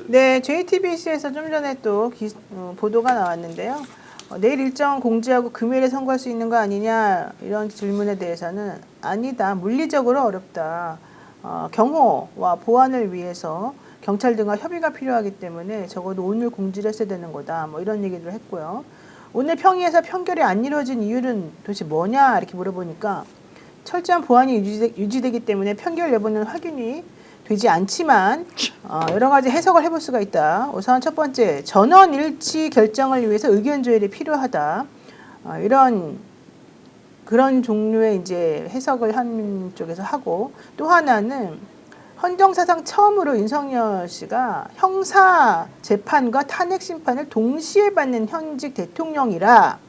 네, JTBC에서 좀 전에 또 보도가 나왔는데요. 내일 일정 공지하고 금요일에 선고할 수 있는 거 아니냐 이런 질문에 대해서는 아니다. 물리적으로 어렵다. 경호와 보안을 위해서 경찰 등과 협의가 필요하기 때문에 적어도 오늘 공지를 했어야 되는 거다. 뭐 이런 얘기를 했고요. 오늘 평의에서 판결이 안 이루어진 이유는 도대체 뭐냐 이렇게 물어보니까 철저한 보안이 유지되기 때문에 판결 여부는 확인이 되지 않지만 여러 가지 해석을 해볼 수가 있다. 우선 첫 번째, 전원 일치 결정을 위해서 의견 조율이 필요하다. 그런 종류의 이제 해석을 한 쪽에서 하고, 또 하나는 헌정사상 처음으로 윤석열 씨가 형사 재판과 탄핵 심판을 동시에 받는 현직 대통령이라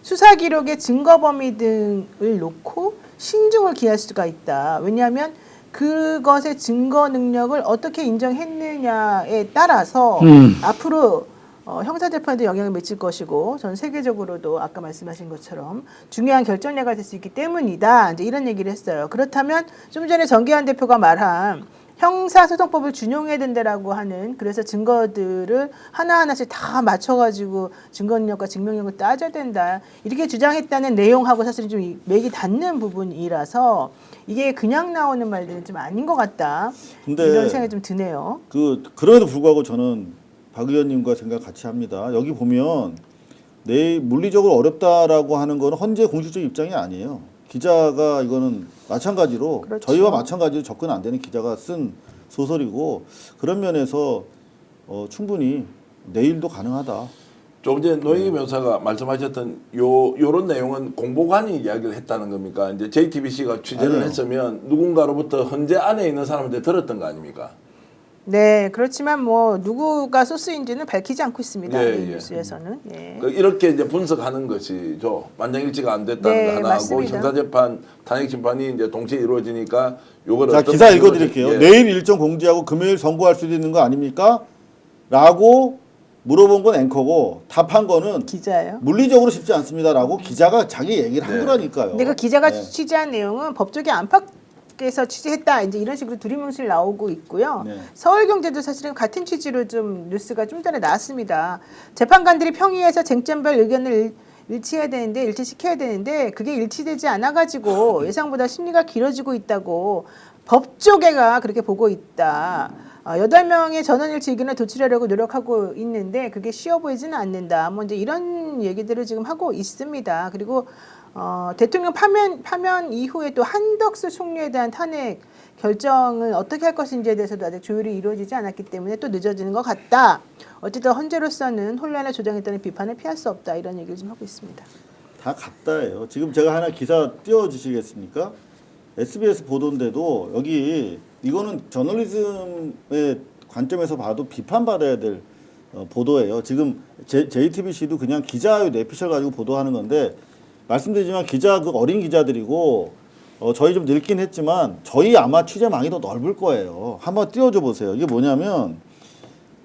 수사 기록의 증거 범위 등을 놓고 신중을 기할 수가 있다. 왜냐하면 그것의 증거 능력을 어떻게 인정했느냐에 따라서 앞으로 형사재판에도 영향을 미칠 것이고 전 세계적으로도 아까 말씀하신 것처럼 중요한 결정례가 될 수 있기 때문이다. 이제 이런 얘기를 했어요. 그렇다면 좀 전에 정기환 대표가 말한 형사소송법을 준용해야 된다라고 하는, 그래서 증거들을 하나하나씩 다 맞춰가지고 증거능력과 증명력을 따져야 된다 이렇게 주장했다는 내용하고 사실은 좀 맥이 닿는 부분이라서 이게 그냥 나오는 말들은 좀 아닌 것 같다. 근데 이런 생각이 좀 드네요. 그럼에도 불구하고 저는 박 의원님과 생각 같이 합니다. 여기 보면 내일 물리적으로 어렵다라고 하는 거는 헌재 공식적 입장이 아니에요. 기자가 이거는 마찬가지로 그렇죠. 저희와 마찬가지로 접근 안 되는 기자가 쓴 소설이고 그런 면에서 충분히 내일도 가능하다. 조금 전에 노영희 변호사가 말씀하셨던 요런 내용은 공보관이 이야기를 했다는 겁니까? 이제 JTBC가 취재를 아니요. 했으면 누군가로부터 헌재 안에 있는 사람한테 들었던 거 아닙니까? 네, 그렇지만 뭐 누구가 소스인지는 밝히지 않고 있습니다. 예, 이 예. 뉴스에서는. 예. 이렇게 이제 분석하는 것이죠. 만장일치가 안 됐다는 네, 거 하나 맞습니다. 하고 형사재판, 탄핵심판이 이제 동시에 이루어지니까 요거를 자, 기사 읽어드릴게요. 예. 내일 일정 공지하고 금요일 선고할 수도 있는 거 아닙니까? 라고 물어본 건 앵커고 답한 거는 기자예요. 물리적으로 쉽지 않습니다라고 기자가 자기 얘기를 한 네. 거라니까요. 근데 그 기자가 네. 취재한 내용은 법조계 안팎에서 취재했다. 이제 이런 식으로 두리뭉실 나오고 있고요. 네. 서울경제도 사실은 같은 취지로 좀 뉴스가 좀 전에 나왔습니다. 재판관들이 평의에서 쟁점별 의견을 일치시켜야 되는데 그게 일치되지 않아가지고 예상보다 심리가 길어지고 있다고 법조계가 그렇게 보고 있다. 8명의 전원일치 의견을 도출하려고 노력하고 있는데 그게 쉬워 보이지는 않는다. 뭐 이제 이런 얘기들을 지금 하고 있습니다. 그리고 대통령 파면 이후에 또 한덕수 총리에 대한 탄핵 결정을 어떻게 할 것인지에 대해서도 아직 조율이 이루어지지 않았기 때문에 또 늦어지는 것 같다. 어쨌든 헌재로서는 혼란을 조장했다는 비판을 피할 수 없다. 이런 얘기를 좀 하고 있습니다. 다 같다예요. 지금 제가 하나 기사 띄워주시겠습니까? SBS 보도인데도 여기 이거는 저널리즘의 관점에서 봐도 비판받아야 될 보도예요. 지금 JTBC도 그냥 기자의 뇌피셜 가지고 보도하는 건데 말씀드리지만 기자 그 어린 기자들이고 저희 좀 늙긴 했지만 저희 아마 취재망이 더 넓을 거예요. 한번 띄워줘 보세요. 이게 뭐냐면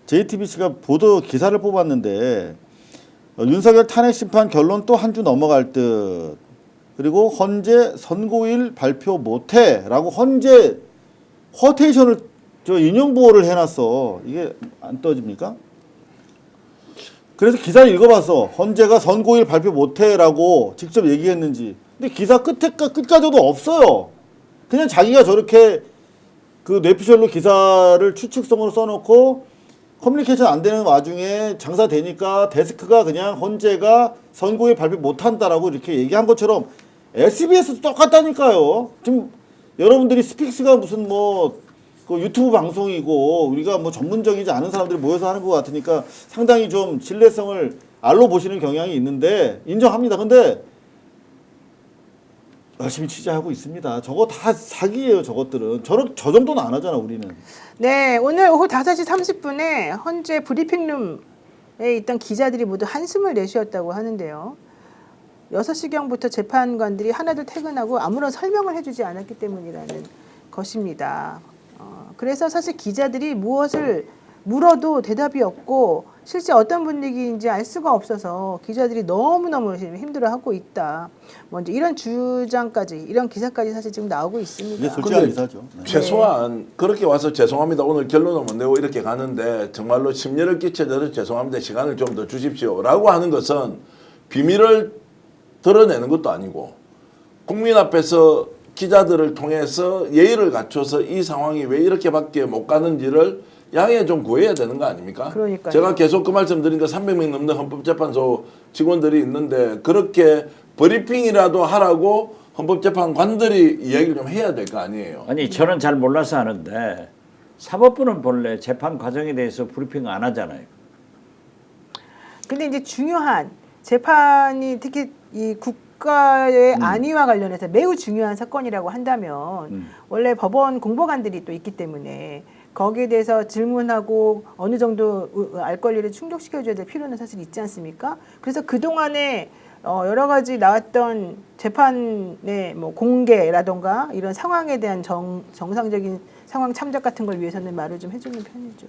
JTBC가 보도 기사를 뽑았는데 윤석열 탄핵 심판 결론 또 한 주 넘어갈 듯. 그리고 헌재 선고일 발표 못해라고 헌재 허테이션을 인용 보호를 해놨어. 이게 안 떠집니까? 그래서 기사를 읽어봤어. 헌재가 선고일 발표 못해라고 직접 얘기했는지. 근데 기사 끝까지도 없어요. 그냥 자기가 저렇게 그 뇌피셜로 기사를 추측성으로 써놓고 커뮤니케이션 안 되는 와중에 장사 되니까 데스크가 그냥 헌재가 선고일 발표 못한다라고 이렇게 얘기한 것처럼 SBS도 똑같다니까요. 지금 여러분들이 스픽스가 무슨 그 유튜브 방송이고 우리가 전문적이지 않은 사람들이 모여서 하는 것 같으니까 상당히 좀 신뢰성을 알로 보시는 경향이 있는데 인정합니다. 근데 열심히 취재하고 있습니다. 저거 다 사기예요. 저것들은. 저 정도는 안 하잖아 우리는. 네, 오늘 오후 5시 30분에 헌재 브리핑룸에 있던 기자들이 모두 한숨을 내쉬었다고 하는데요. 6시경부터 재판관들이 하나둘 퇴근하고 아무런 설명을 해주지 않았기 때문이라는 것입니다. 그래서 사실 기자들이 무엇을 물어도 대답이 없고 실제 어떤 분위기인지 알 수가 없어서 기자들이 너무너무 힘들어하고 있다. 먼저 이런 주장까지, 이런 기사까지 사실 지금 나오고 있습니다. 이게 솔직한 기사죠. 네. 최소한 그렇게 와서 죄송합니다. 오늘 결론을 못 내고 이렇게 가는데 정말로 심려를 끼쳐드려 죄송합니다. 시간을 좀 더 주십시오라고 하는 것은 비밀을 드러내는 것도 아니고 국민 앞에서 기자들을 통해서 예의를 갖춰서 이 상황이 왜 이렇게밖에 못 가는지를 양해 좀 구해야 되는 거 아닙니까? 그러니까요. 제가 계속 그 말씀 드리는데 300명 넘는 헌법재판소 직원들이 있는데 그렇게 브리핑이라도 하라고 헌법재판관들이 이야기를 좀 해야 될 거 아니에요. 아니 저는 잘 몰라서 하는데 사법부는 본래 재판 과정에 대해서 브리핑 안 하잖아요. 근데 이제 중요한 재판이 특히 이 국가의 안위와 관련해서 매우 중요한 사건이라고 한다면 원래 법원 공보관들이 또 있기 때문에 거기에 대해서 질문하고 어느 정도 알 권리를 충족시켜줘야 될 필요는 사실 있지 않습니까? 그래서 그동안에 여러 가지 나왔던 재판의 뭐 공개라던가 이런 상황에 대한 정상적인 상황 참작 같은 걸 위해서는 말을 좀 해주는 편이죠.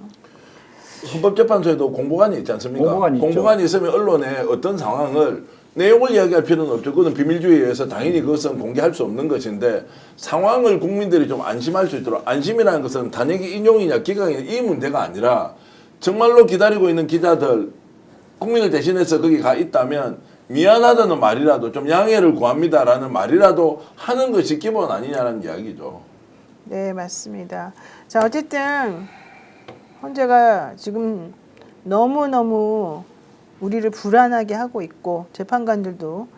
헌법재판소에도 공보관이 있지 않습니까? 공보관이 있죠. 있으면 언론에 어떤 상황을 내용을 이야기할 필요는 없죠. 그건 비밀주의에 의해서 당연히 그것은 공개할 수 없는 것인데 상황을 국민들이 좀 안심할 수 있도록 안심이라는 것은 단역이 인용이냐 기각이냐 이 문제가 아니라 정말로 기다리고 있는 기자들 국민을 대신해서 거기 가 있다면 미안하다는 말이라도 좀 양해를 구합니다라는 말이라도 하는 것이 기본 아니냐는 이야기죠. 네, 맞습니다. 자, 어쨌든 헌재가 지금 너무너무 우리를 불안하게 하고 있고 재판관들도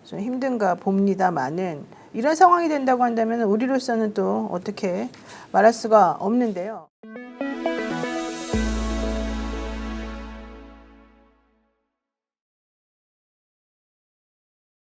좀 힘든가 봅니다만은 이런 상황이 된다고 한다면 우리로서는 또 어떻게 말할 수가 없는데요.